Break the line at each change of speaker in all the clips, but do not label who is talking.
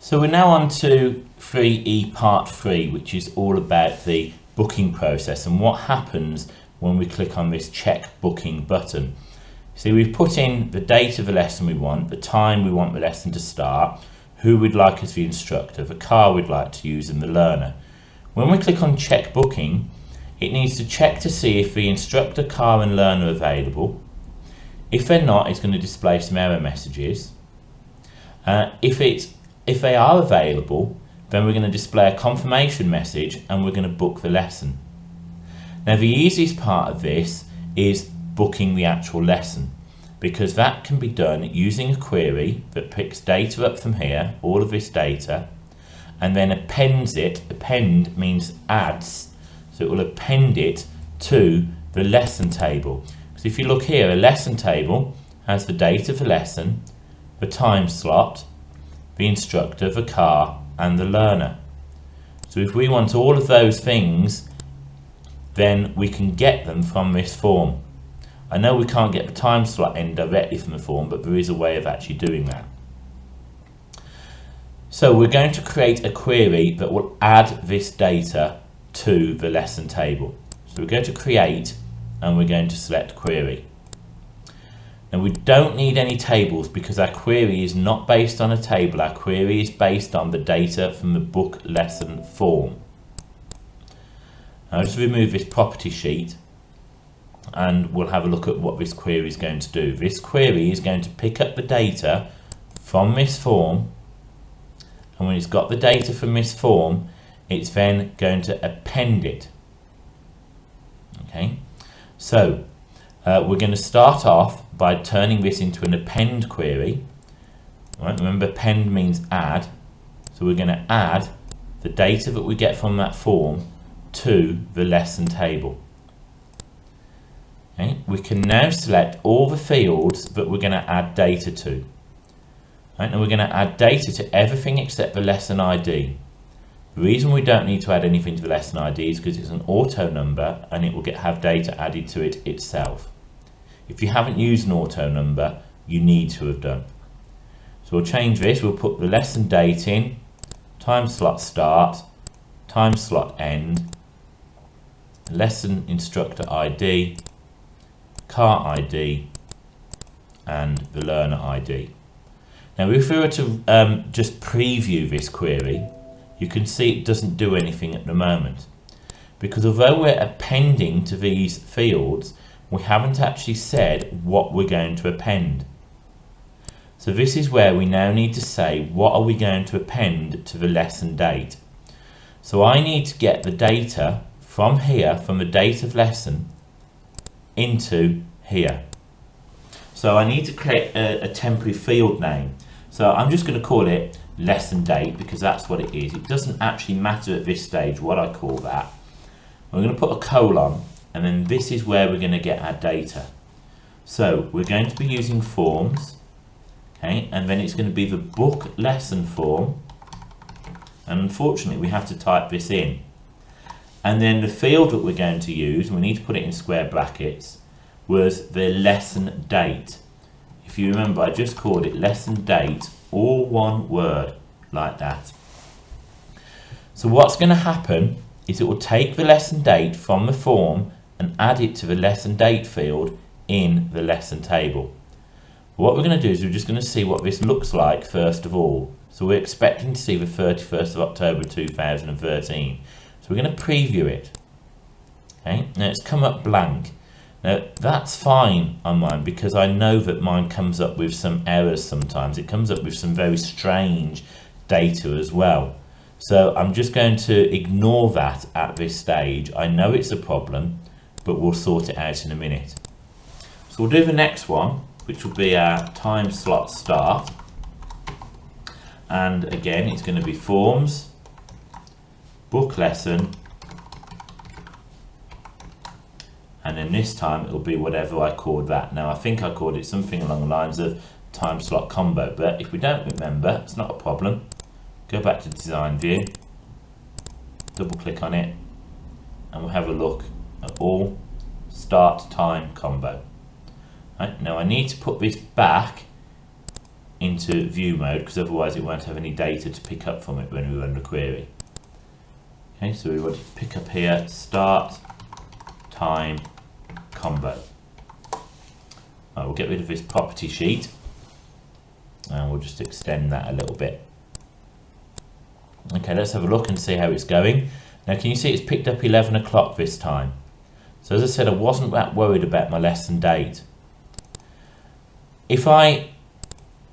So we're now on to 3E part 3, which is all about the booking process and what happens when we click on this check booking button. See, we've put in the date of the lesson we want, the time we want the lesson to start, who we'd like as the instructor, the car we'd like to use and the learner. When we click on check booking, it needs to check to see if the instructor, car and learner are available. If they're not, it's going to display some error messages. If they are available, then we're going to display a confirmation message and we're going to book the lesson. Now the easiest part of this is booking the actual lesson, because that can be done using a query that picks data up from here, all of this data, and then appends it. Append means adds, so it will append it to the lesson table. So if you look here, a lesson table has the date of the lesson, the time slot, the instructor, the car and the learner. So if we want all of those things, then we can get them from this form. I know we can't get the time slot in directly from the form, but there is a way of actually doing that. So we're going to create a query that will add this data to the lesson table. So we're going to create and we're going to select query. Now we don't need any tables because our query is not based on a table. Our query is based on the data from the book lesson form. I'll just remove this property sheet and we'll have a look at what this query is going to do. This query is going to pick up the data from this form, and when it's got the data from this form, it's then going to append it. Okay, so we're going to start off by turning this into an append query. Right, remember append means add, so we're going to add the data that we get from that form to the lesson table. Okay, we can now select all the fields that we're going to add data to. Right, now we're going to add data to everything except the lesson ID. The reason we don't need to add anything to the lesson ID is because it's an auto number and it will have data added to it itself. If you haven't used an auto number, you need to have done. So we'll change this, we'll put the lesson date in, time slot start, time slot end, lesson instructor ID, car ID and the learner ID. Now if we were to just preview this query, you can see it doesn't do anything at the moment, because although we're appending to these fields, we haven't actually said what we're going to append. So this is where we now need to say what are we going to append to the lesson date. So I need to get the data from here, from the date of lesson, into here. So I need to create a temporary field name. So I'm just going to call it lesson date because that's what it is. It doesn't actually matter at this stage what I call that. I'm going to put a colon, and then this is where we're going to get our data. So we're going to be using forms, okay, and then it's going to be the book lesson form, and unfortunately we have to type this in. And then the field that we're going to use, we need to put it in square brackets, was the lesson date. If you remember, I just called it lesson date, all one word, like that. So what's going to happen is it will take the lesson date from the form and add it to the lesson date field in the lesson table. What we're going to do is we're just going to see what this looks like first of all. So we're expecting to see the 31st of October 2013. So we're going to preview it. Okay, now it's come up blank. Now that's fine on mine because I know that mine comes up with some errors sometimes. It comes up with some very strange data as well. So I'm just going to ignore that at this stage. I know it's a problem, but we'll sort it out in a minute. So we'll do the next one, which will be our time slot start. And again, it's going to be forms, book lesson, and then this time it'll be whatever I called that. Now I think I called it something along the lines of time slot combo, but if we don't remember, it's not a problem. Go back to design view, double click on it, and we'll have a look at all start time combo. Right, now I need to put this back into view mode because otherwise it won't have any data to pick up from it when we run the query. Okay, so we want to pick up here start time combo. Right, we'll get rid of this property sheet and we'll just extend that a little bit. Okay, let's have a look and see how it's going. Now can you see it's picked up 11 o'clock this time? So as I said, I wasn't that worried about my lesson date. If I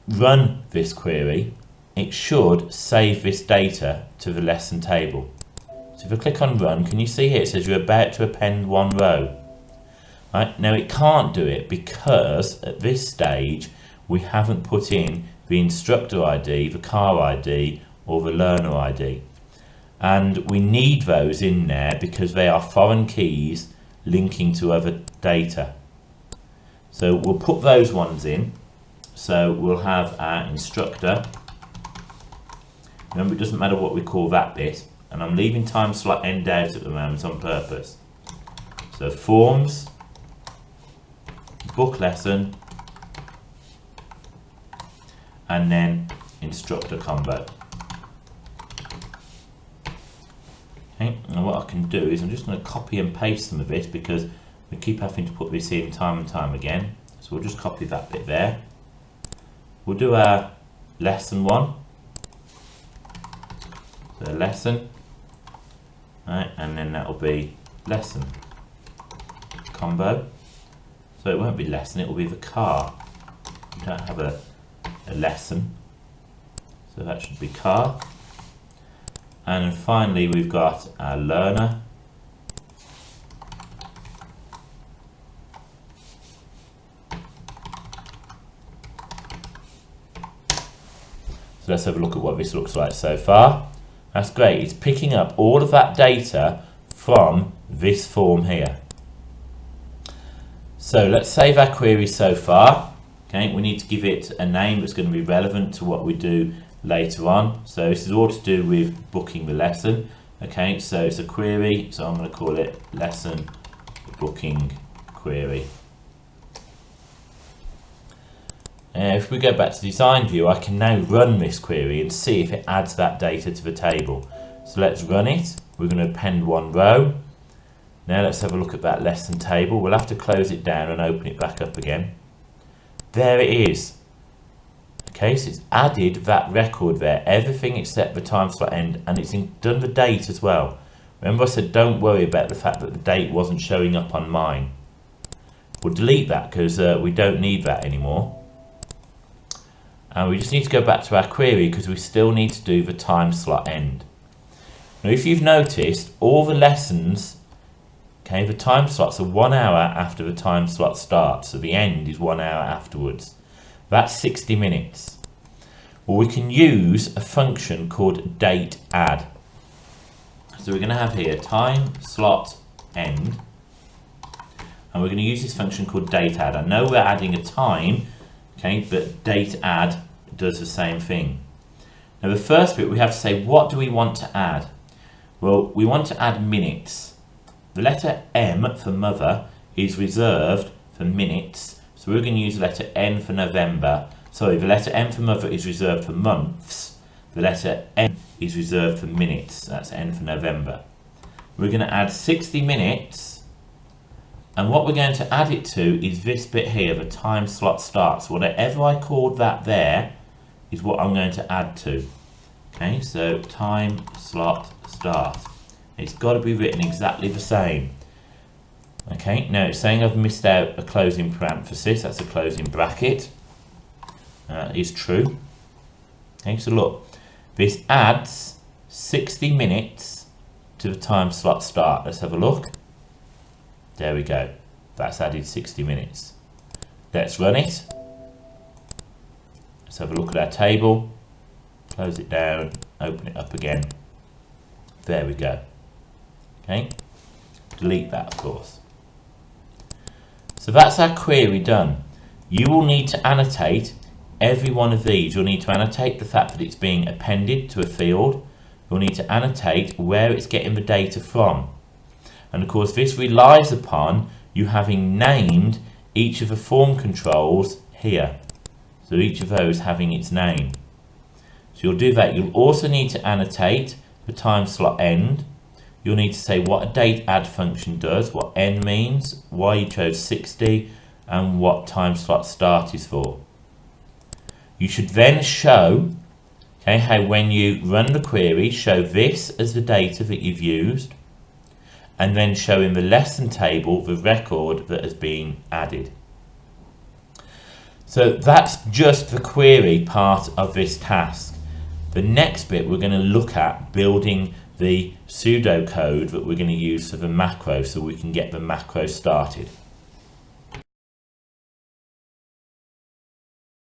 run this query, it should save this data to the lesson table. So if I click on run, can you see here it says you're about to append one row? Right, now it can't do it because at this stage we haven't put in the instructor ID, the car ID or the learner ID. And we need those in there because they are foreign keys linking to other data. So we'll put those ones in. So we'll have our instructor. Remember, it doesn't matter what we call that bit. And I'm leaving time slot end out at the moment on purpose. So forms, book lesson, and then instructor combo. Okay, and what I can do is I'm just going to copy and paste some of this because we keep having to put this in time and time again. So we'll just copy that bit there. We'll do our lesson one. So lesson. Right, and then that will be lesson combo. So it won't be lesson, it will be the car. We don't have a lesson. So that should be car. And then finally we've got our learner. So let's have a look at what this looks like so far. That's great, it's picking up all of that data from this form here. So let's save our query so far. Okay, we need to give it a name that's going to be relevant to what we do later on. So this is all to do with booking the lesson. Okay, so it's a query, so I'm going to call it lesson booking query. If we go back to design view, I can now run this query and see if it adds that data to the table. So let's run it. We're going to append one row. Now let's have a look at that lesson table. We'll have to close it down and open it back up again. There it is. Okay, so it's added that record there, everything except the time slot end, and it's done the date as well. Remember I said don't worry about the fact that the date wasn't showing up on mine. We'll delete that because we don't need that anymore. And we just need to go back to our query because we still need to do the time slot end. Now if you've noticed, all the lessons, okay, the time slots are 1 hour after the time slot starts, so the end is 1 hour afterwards. That's 60 minutes. Well, we can use a function called date add. So we're going to have here time slot end, and we're going to use this function called date add. I know we're adding a time, okay, but date add does the same thing. Now the first bit we have to say, what do we want to add? Well, we want to add minutes. The letter M for mother is reserved for minutes, so we're going to use the letter N for November. Sorry, the letter M for mother is reserved for months. The letter N is reserved for minutes. That's N for November. We're going to add 60 minutes, and what we're going to add it to is this bit here, the time slot starts. Whatever I called that there is what I'm going to add to. Okay, so time slot start. It's got to be written exactly the same. Okay, now it's saying I've missed out a closing parenthesis. That's a closing bracket. That is true. Okay, so look, this adds 60 minutes to the time slot start. Let's have a look. There we go. That's added 60 minutes. Let's run it. Let's have a look at our table. Close it down, open it up again. There we go. Okay, delete that of course. So that's our query done. You will need to annotate every one of these. You'll need to annotate the fact that it's being appended to a field. You'll need to annotate where it's getting the data from. And of course this relies upon you having named each of the form controls here. So each of those having its name. So you'll do that. You'll also need to annotate the time slot end. You'll need to say what a date add function does, what n means, why you chose 60, and what time slot start is for. You should then show, okay, how when you run the query, show this as the data that you've used, and then show in the lesson table the record that has been added. So that's just the query part of this task. The next bit we're going to look at building the pseudocode that we're going to use for the macro so we can get the macro started.